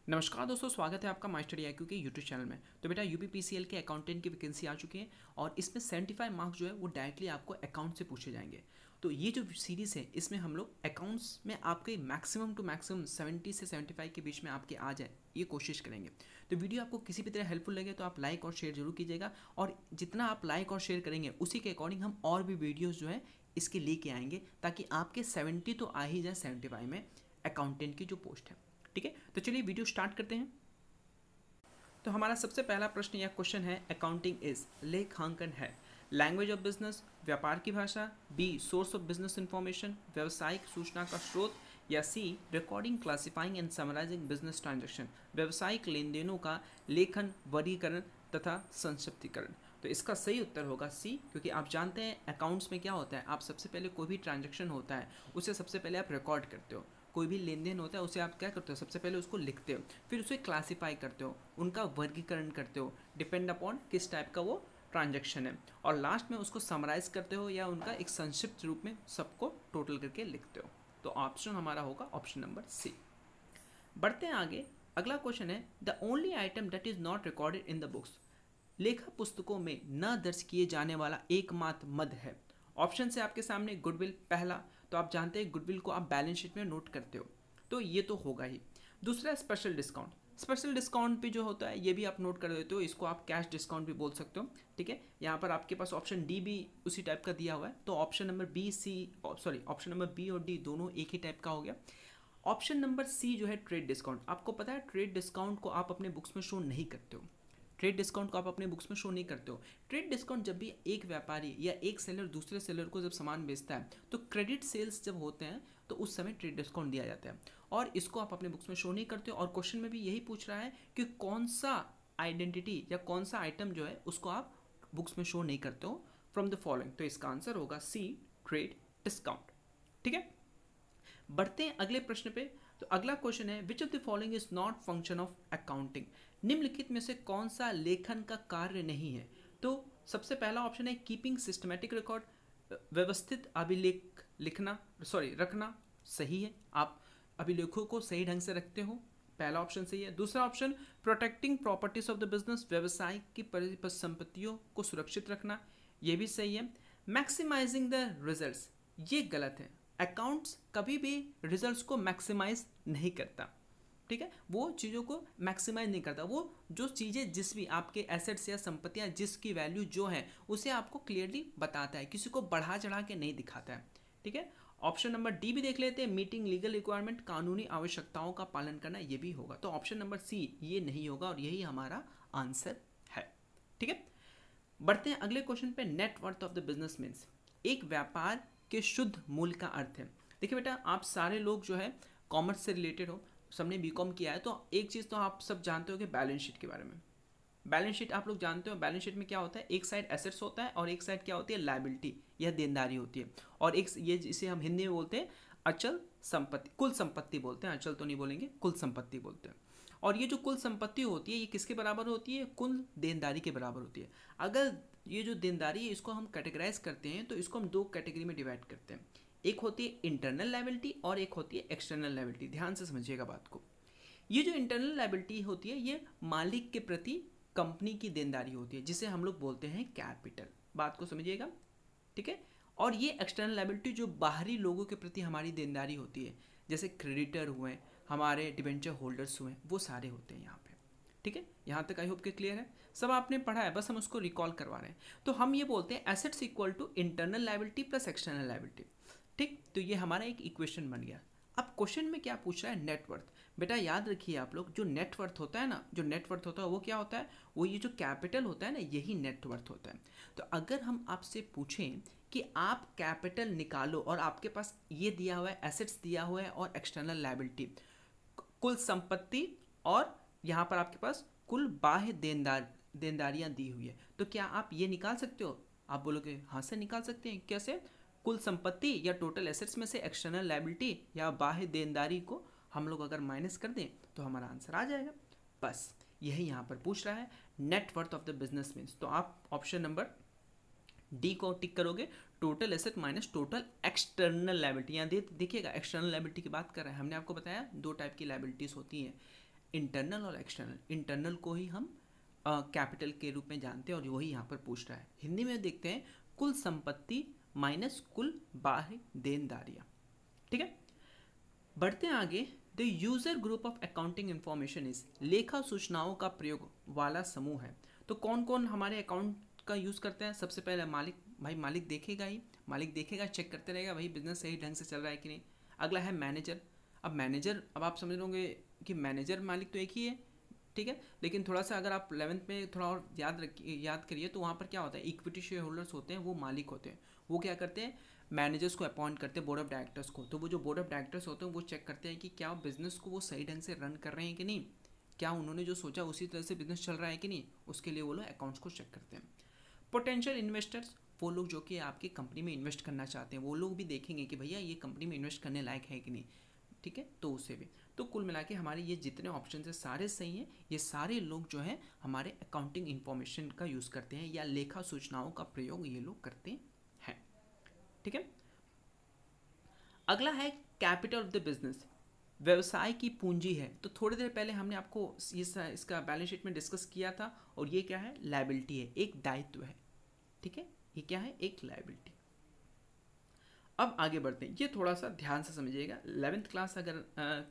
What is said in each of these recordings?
नमस्कार दोस्तों, स्वागत है आपका मास्टर IQ के यूट्यूब चैनल में। तो बेटा UPPCL के अकाउंटेंट की वैकेंसी आ चुकी है और इसमें 75 मार्क्स जो है वो डायरेक्टली आपको अकाउंट से पूछे जाएंगे। तो ये जो सीरीज़ है इसमें हम लोग अकाउंट्स में आपके मैक्सिमम टू मैक्सिमम 70 से 75 के बीच में आपके आ जाए ये कोशिश करेंगे। तो वीडियो आपको किसी भी तरह हेल्पफुल लगे तो आप लाइक और शेयर जरूर कीजिएगा, और जितना आप लाइक और शेयर करेंगे उसी के अकॉर्डिंग हम और भी वीडियोज़ जो है इसके लेके आएंगे, ताकि आपके 70 तो आ ही जाए 75 में अकाउंटेंट की जो पोस्ट है। ठीक है, तो चलिए वीडियो स्टार्ट करते हैं। तो हमारा सबसे पहला प्रश्न या क्वेश्चन है, अकाउंटिंग इज लेखांकन है लैंग्वेज ऑफ बिजनेस, व्यापार की भाषा, B source of business information, व्यवसायिक सूचना का स्रोत, या C recording, classifying and summarising business transaction, व्यवसायिक लेन देनों का लेखन, वर्गीकरण तथा संक्षिप्तीकरण। तो इसका सही उत्तर होगा सी, क्योंकि आप जानते हैं अकाउंट्स में क्या होता है, आप सबसे पहले कोई भी ट्रांजैक्शन होता है उसे सबसे पहले आप रिकॉर्ड करते हो, कोई भी लेन देन होता है उसे आप क्या करते हो, सबसे पहले उसको लिखते हो, फिर उसे क्लासीफाई करते हो, उनका वर्गीकरण करते हो डिपेंड अपॉन किस टाइप का वो ट्रांजैक्शन है, और लास्ट में उसको समराइज करते हो या उनका एक संक्षिप्त रूप में सबको टोटल करके लिखते हो। तो ऑप्शन हमारा होगा ऑप्शन नंबर सी। बढ़ते हैं आगे, अगला क्वेश्चन है, the only item that is not recorded in the books, लेखा पुस्तकों में न दर्ज किए जाने वाला एकमात्र मद है। ऑप्शन से आपके सामने गुडविल पहला, तो आप जानते हैं गुडविल को आप बैलेंस शीट में नोट करते हो, तो ये तो होगा ही। दूसरा स्पेशल डिस्काउंट, स्पेशल डिस्काउंट पे जो होता है ये भी आप नोट कर देते हो, इसको आप कैश डिस्काउंट भी बोल सकते हो। ठीक है, यहाँ पर आपके पास ऑप्शन डी भी उसी टाइप का दिया हुआ है, तो option number option number B और डी दोनों एक ही टाइप का हो गया। ऑप्शन नंबर सी जो है ट्रेड डिस्काउंट, आपको पता है ट्रेड डिस्काउंट को आप अपने बुक्स में शो नहीं करते हो, ट्रेड डिस्काउंट को आप अपने बुक्स में शो नहीं करते हो। ट्रेड डिस्काउंट जब भी एक व्यापारी या एक सेलर दूसरे सेलर को जब सामान बेचता है तो क्रेडिट सेल्स जब होते हैं तो उस समय ट्रेड डिस्काउंट दिया जाता है, और इसको आप अपने बुक्स में शो नहीं करते हो। और क्वेश्चन में भी यही पूछ रहा है कि कौन सा आइडेंटिटी या कौन सा आइटम जो है उसको आप बुक्स में शो नहीं करते हो फ्रॉम द फॉलोइंग, तो इसका आंसर होगा सी ट्रेड डिस्काउंट। ठीक है, बढ़ते हैं अगले प्रश्न पे। तो अगला क्वेश्चन है, which of the following is not function of accounting, निम्नलिखित में से कौन सा लेखन का कार्य नहीं है। तो सबसे पहला ऑप्शन है कीपिंग सिस्टमैटिक रिकॉर्ड, व्यवस्थित अभिलेख रखना सही है, आप अभिलेखों को सही ढंग से रखते हो, पहला ऑप्शन सही है। दूसरा option protecting properties of the business, व्यवसाय की परिसंपत्तियों को सुरक्षित रखना, ये भी सही है। मैक्सिमाइजिंग द रिजल्ट्स, ये गलत है, अकाउंट्स कभी भी रिजल्ट्स को मैक्सिमाइज नहीं करता। ठीक है, वो चीज़ों को मैक्सिमाइज नहीं करता, वो जो चीज़ें जिस भी आपके एसेट्स या संपत्तियां जिसकी वैल्यू जो है उसे आपको क्लियरली बताता है, किसी को बढ़ा चढ़ा के नहीं दिखाता है। ठीक है, ऑप्शन नंबर डी भी देख लेते हैं, मीटिंग लीगल रिक्वायरमेंट, कानूनी आवश्यकताओं का पालन करना, ये भी होगा। तो ऑप्शन नंबर सी ये नहीं होगा और यही हमारा आंसर है। ठीक है, बढ़ते हैं अगले क्वेश्चन पे, net worth of the business means, एक व्यापार के शुद्ध मूल्य का अर्थ है। देखिए बेटा, आप सारे लोग जो है कॉमर्स से रिलेटेड हो, सबने बीकॉम किया है, तो एक चीज़ तो आप सब जानते हो कि बैलेंस शीट के बारे में। बैलेंस शीट आप लोग जानते हो, बैलेंस शीट में क्या होता है, एक साइड एसेट्स होता है और एक साइड क्या होती है, लायबिलिटी या देनदारी होती है, और एक ये जिसे हम हिंदी में बोलते हैं अचल संपत्ति, कुल संपत्ति बोलते हैं, अचल तो नहीं बोलेंगे, कुल संपत्ति बोलते हैं। और ये जो कुल संपत्ति होती है ये किसके बराबर होती है, कुल देनदारी के बराबर होती है। अगर ये जो देनदारी है इसको हम कैटेगराइज करते हैं तो इसको हम दो कैटेगरी में डिवाइड करते हैं, एक होती है इंटरनल लायबिलिटी और एक होती है एक्सटर्नल लायबिलिटी। ध्यान से समझिएगा बात को, ये जो इंटरनल लायबिलिटी होती है ये मालिक के प्रति कंपनी की देनदारी होती है, जिसे हम लोग बोलते हैं कैपिटल, बात को समझिएगा। ठीक है, और ये एक्सटर्नल लायबिलिटी जो बाहरी लोगों के प्रति हमारी देनदारी होती है, जैसे क्रेडिटर हुए, हमारे डिबेंचर होल्डर्स हुए, वो सारे होते हैं यहाँ पे। ठीक है, यहाँ तक आई होप के क्लियर है, सब आपने पढ़ा है, बस हम उसको रिकॉल करवा रहे हैं। तो हम ये बोलते हैं assets equal to internal liability plus external liability. ठीक, तो ये हमारा एक इक्वेशन बन गया। अब क्वेश्चन में क्या पूछ रहा है, नेटवर्थ। बेटा याद रखिए आप लोग, जो नेटवर्थ होता है ना, जो नेटवर्थ होता है वो क्या होता है, वो ये जो कैपिटल होता है ना, यही नेटवर्थ होता है। तो अगर हम आपसे पूछें कि आप कैपिटल निकालो और आपके पास ये दिया हुआ है, एसेट्स दिया हुआ है और एक्सटर्नल लायबिलिटी, कुल संपत्ति, और यहाँ पर आपके पास कुल बाह्य देनदारियाँ दी हुई है, तो क्या आप ये निकाल सकते हो? आप बोलोगे हाँ से निकाल सकते हैं। कैसे? कुल संपत्ति या टोटल एसेट्स में से एक्सटर्नल लायबिलिटी या बाह्य देनदारी को हम लोग अगर माइनस कर दें तो हमारा आंसर आ जाएगा। बस यही यहाँ पर पूछ रहा है, net worth of the business means. तो आप ऑप्शन नंबर डी को टिक करोगे, total asset minus total external liability. यहाँ देखिएगा एक्सटर्नल लायबिलिटी की बात कर रहे हैं, हमने आपको बताया दो टाइप की लायबिलिटीज होती हैं, इंटरनल और एक्सटर्नल। इंटरनल को ही हम कैपिटल के रूप में जानते हैं और वही यहाँ पर पूछ रहा है। हिंदी में देखते हैं कुल संपत्ति माइनस कुल बाह्य देनदारियाँ। ठीक है, बढ़ते हैं आगे। The user group of accounting information is, लेखा सूचनाओं का प्रयोग वाला समूह है। तो कौन कौन हमारे अकाउंट का यूज़ करते हैं? सबसे पहले मालिक, भाई मालिक देखेगा ही, मालिक देखेगा, चेक करते रहेगा भाई बिजनेस सही ढंग से चल रहा है कि नहीं। अगला है मैनेजर। अब मैनेजर, अब आप समझ लोगे कि मैनेजर मालिक तो एक ही है, ठीक है, लेकिन थोड़ा सा अगर आप 11th में थोड़ा और याद करिए तो वहाँ पर क्या होता है, इक्विटी शेयर होल्डर्स होते हैं, वो मालिक होते हैं। वो क्या करते हैं, मैनेजर्स को अपॉइंट करते हैं, बोर्ड ऑफ डायरेक्टर्स को। तो वो जो बोर्ड ऑफ डायरेक्टर्स होते हैं वो चेक करते हैं कि क्या बिजनेस को वो सही ढंग से रन कर रहे हैं कि नहीं, क्या उन्होंने जो सोचा उसी तरह से बिजनेस चल रहा है कि नहीं, उसके लिए वो लोग अकाउंट्स को चेक करते हैं। पोटेंशियल इन्वेस्टर्स, वो लोग जो कि आपकी कंपनी में इन्वेस्ट करना चाहते हैं, वो लोग भी देखेंगे कि भैया ये कंपनी में इन्वेस्ट करने लायक है कि नहीं, ठीक है, तो उसे भी। तो कुल मिला के हमारे ये जितने ऑप्शन है सारे सही हैं। ये सारे लोग जो हैं हमारे अकाउंटिंग इंफॉर्मेशन का यूज़ करते हैं या लेखा सूचनाओं का प्रयोग ये लोग करते हैं। ठीक है, अगला है कैपिटल ऑफ द बिजनेस, व्यवसाय की पूंजी है। तो थोड़ी देर पहले हमने आपको इसका बैलेंस शीट में डिस्कस किया था, और ये क्या है, लायबिलिटी है, एक दायित्व है। ठीक है, ये क्या है, एक लायबिलिटी। अब आगे बढ़ते हैं, ये थोड़ा सा ध्यान से समझिएगा। 11th क्लास अगर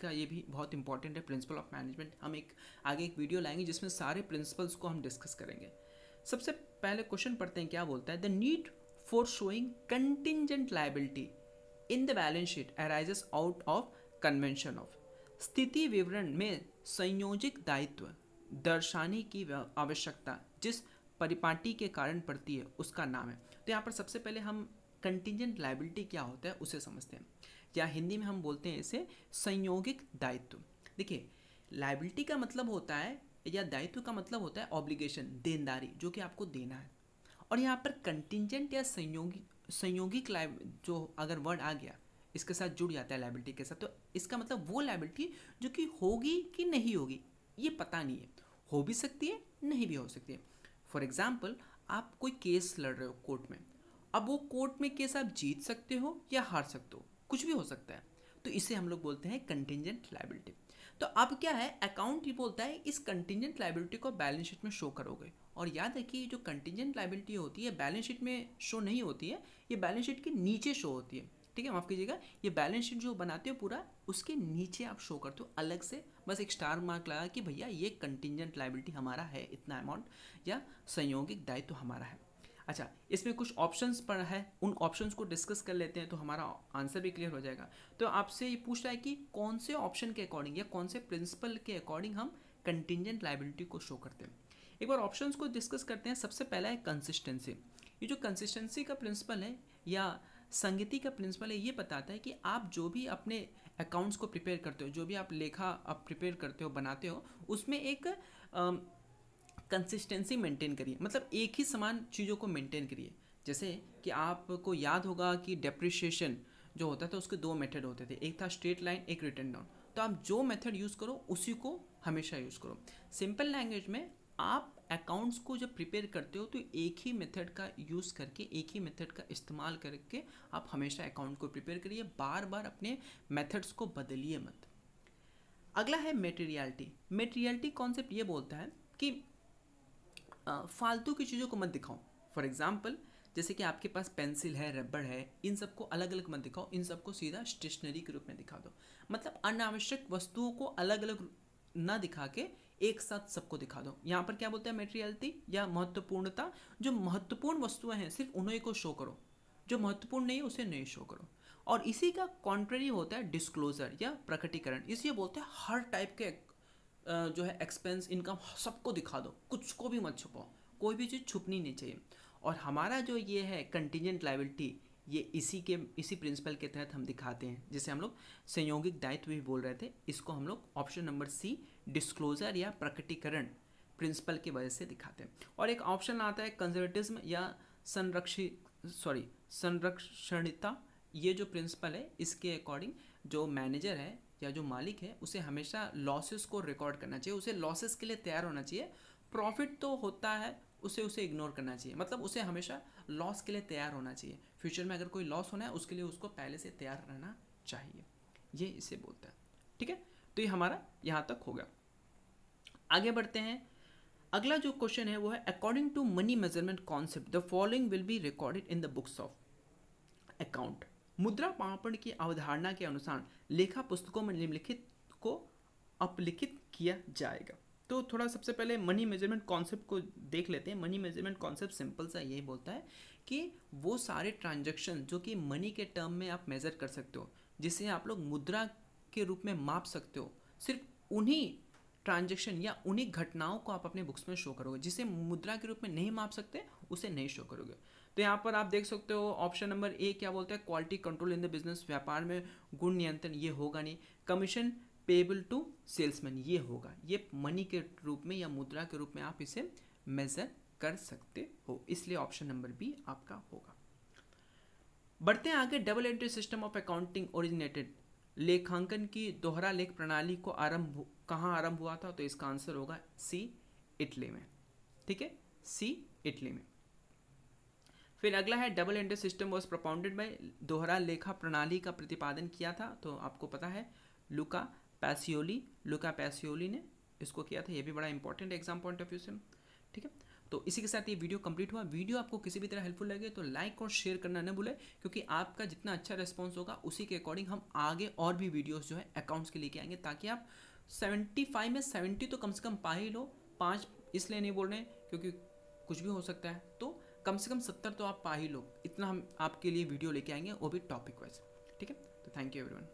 का ये भी बहुत इंपॉर्टेंट है, प्रिंसिपल ऑफ मैनेजमेंट। हम आगे एक वीडियो लाएंगे जिसमें सारे प्रिंसिपल्स को हम डिस्कस करेंगे। सबसे पहले क्वेश्चन पढ़ते हैं, क्या बोलता है, the need for showing contingent liability in the balance sheet arises out of convention of, स्थिति विवरण में संयोजित दायित्व दर्शाने की आवश्यकता जिस परिपाटी के कारण पड़ती है उसका नाम है। तो यहाँ पर सबसे पहले हम कंटिंजेंट लायबिलिटी क्या होता है उसे समझते हैं, या हिंदी में हम बोलते हैं इसे संयोगिक दायित्व। देखिए, लायबिलिटी का मतलब होता है या दायित्व का मतलब होता है ऑब्लिगेशन, देनदारी, जो कि आपको देना है। और यहाँ पर कंटिंजेंट या संयोगिक जो अगर वर्ड आ गया इसके साथ जुड़ जाता है लायबिलिटी के साथ, तो इसका मतलब वो लायबिलिटी जो कि होगी कि नहीं होगी ये पता नहीं है, हो भी सकती है नहीं भी हो सकती है। फॉर एग्जाम्पल, आप कोई केस लड़ रहे हो कोर्ट में, अब वो कोर्ट में केस आप जीत सकते हो या हार सकते हो, कुछ भी हो सकता है, तो इसे हम लोग बोलते हैं कंटिंजेंट लायबिलिटी। तो अब क्या है, अकाउंट ये बोलता है इस कंटिंजेंट लायबिलिटी को बैलेंस शीट में शो करोगे। और याद रखिए, जो कंटिंजेंट लायबिलिटी होती है बैलेंस शीट में शो नहीं होती है, ये बैलेंस शीट के नीचे शो होती है। ठीक है, माफ़ कीजिएगा, ये बैलेंस शीट जो बनाते हो पूरा उसके नीचे आप शो करते हो अलग से, बस एक स्टार मार्क लगा कि भैया ये कंटिंजेंट लायबिलिटी हमारा है, इतना अमाउंट, या संयोगिक दायित्व हमारा है। अच्छा, इसमें कुछ ऑप्शंस पर है, उन ऑप्शंस को डिस्कस कर लेते हैं तो हमारा आंसर भी क्लियर हो जाएगा। तो आपसे ये पूछ रहा है कि कौन से ऑप्शन के अकॉर्डिंग या कौन से प्रिंसिपल के अकॉर्डिंग हम कंटिंजेंट लायबिलिटी को शो करते हैं। एक बार ऑप्शंस को डिस्कस करते हैं। सबसे पहला है कंसिस्टेंसी। ये जो कंसिस्टेंसी का प्रिंसिपल है या संगति का प्रिंसिपल है, ये बताता है कि आप जो भी अपने अकाउंट्स को प्रिपेयर करते हो, जो भी आप लेखा आप प्रिपेयर करते हो, बनाते हो, उसमें एक कंसिस्टेंसी मेंटेन करिए, मतलब एक ही समान चीज़ों को मेंटेन करिए। जैसे कि आपको याद होगा कि डेप्रिसिएशन जो होता था उसके दो मेथड होते थे, एक था स्ट्रेट लाइन, एक रिटर्न डाउन। तो आप जो मेथड यूज़ करो उसी को हमेशा यूज़ करो। सिंपल लैंग्वेज में, आप अकाउंट्स को जब प्रिपेयर करते हो तो एक ही मेथड का यूज़ करके, एक ही मेथड का इस्तेमाल करके आप हमेशा अकाउंट को प्रिपेयर करिए, बार बार अपने मेथड्स को बदलिए मत। अगला है मेटेरियलिटी। मेटेरियलिटी कॉन्सेप्ट ये बोलता है कि फालतू की चीज़ों को मत दिखाओ। फॉर एग्जाम्पल, जैसे कि आपके पास पेंसिल है, रबड़ है, इन सबको अलग अलग मत दिखाओ, इन सबको सीधा स्टेशनरी के रूप में दिखा दो। मतलब अनावश्यक वस्तुओं को अलग अलग ना दिखा के एक साथ सबको दिखा दो। यहाँ पर क्या बोलते हैं, मेटेरियलिटी या महत्वपूर्णता। जो महत्वपूर्ण वस्तुएं हैं सिर्फ उन्हीं को शो करो, जो महत्वपूर्ण नहीं है उसे नहीं शो करो। और इसी का कॉन्ट्ररी होता है डिस्क्लोजर या प्रकटीकरण। इसलिए बोलते हैं हर टाइप के जो है एक्सपेंस, इनकम, सबको दिखा दो, कुछ को भी मत छुपाओ, कोई भी चीज़ छुपनी नहीं चाहिए। और हमारा जो ये है कंटिंजेंट लायबिलिटी, ये इसी प्रिंसिपल के तहत हम दिखाते हैं, जिसे हम लोग संयोगिक दायित्व भी बोल रहे थे। इसको हम लोग ऑप्शन नंबर सी, डिस्क्लोजर या प्रकटीकरण प्रिंसिपल की वजह से दिखाते हैं। और एक ऑप्शन आता है कंजर्वेटिज्म या संरक्षणिता। ये जो प्रिंसिपल है इसके अकॉर्डिंग जो मैनेजर है या जो मालिक है उसे हमेशा लॉसेस को रिकॉर्ड करना चाहिए, उसे लॉसेस के लिए तैयार होना चाहिए। प्रॉफिट तो होता है उसे इग्नोर करना चाहिए, मतलब उसे हमेशा लॉस के लिए तैयार होना चाहिए। फ्यूचर में अगर कोई लॉस होना है उसके लिए उसको पहले से तैयार रहना चाहिए, ये इसे बोलता है। ठीक है, तो ये हमारा यहाँ तक हो गया। आगे बढ़ते हैं। अगला जो क्वेश्चन है वो है according to money measurement concept the following will be recorded in the books of account. मुद्रा मापन की अवधारणा के अनुसार लेखा पुस्तकों में निम्नलिखित को अपलिखित किया जाएगा। तो थोड़ा सबसे पहले मनी मेजरमेंट कॉन्सेप्ट को देख लेते हैं। मनी मेजरमेंट कॉन्सेप्ट सिंपल सा यही बोलता है कि वो सारे ट्रांजैक्शन जो कि मनी के टर्म में आप मेज़र कर सकते हो, जिसे आप लोग मुद्रा के रूप में माप सकते हो, सिर्फ उन्हीं ट्रांजैक्शन या उन्हीं घटनाओं को आप अपने बुक्स में शो करोगे। जिसे मुद्रा के रूप में नहीं माप सकते उसे नहीं शो करोगे। तो यहाँ पर आप देख सकते हो ऑप्शन नंबर ए क्या बोलता है, quality control in the business, व्यापार में गुण नियंत्रण, ये होगा नहीं। कमीशन पेबल टू सेल्समैन, ये होगा। ये मनी के रूप में या मुद्रा के रूप में आप इसे मेजर कर सकते हो, इसलिए ऑप्शन नंबर बी आपका होगा। बढ़ते हैं आगे। Double entry system of accounting originated, लेखांकन की दोहरा लेख प्रणाली को कहाँ आरंभ हुआ था? तो इसका आंसर होगा सी, इटली में। ठीक है, सी, इटली में। फिर अगला है double entry system was propounded bye, दोहरा लेखा प्रणाली का प्रतिपादन किया था, तो आपको पता है लुका पैसियोली ने इसको किया था। ये भी बड़ा important exam point of view से। ठीक है, तो इसी के साथ ये वीडियो कंप्लीट हुआ। वीडियो आपको किसी भी तरह हेल्पफुल लगे तो लाइक और शेयर करना न भूलें, क्योंकि आपका जितना अच्छा रिस्पॉन्स होगा उसी के अकॉर्डिंग हम आगे और भी वीडियोस जो है अकाउंट्स के लेके आएंगे, ताकि आप 75 में 70 तो कम से कम पा ही लो। 5 इसलिए नहीं बोल रहे हैं क्योंकि कुछ भी हो सकता है, तो कम से कम 70 तो आप पा ही लो। इतना हम आपके लिए वीडियो लेके आएंगे, वो भी टॉपिक वाइज। ठीक है, तो थैंक यू एवरीवन।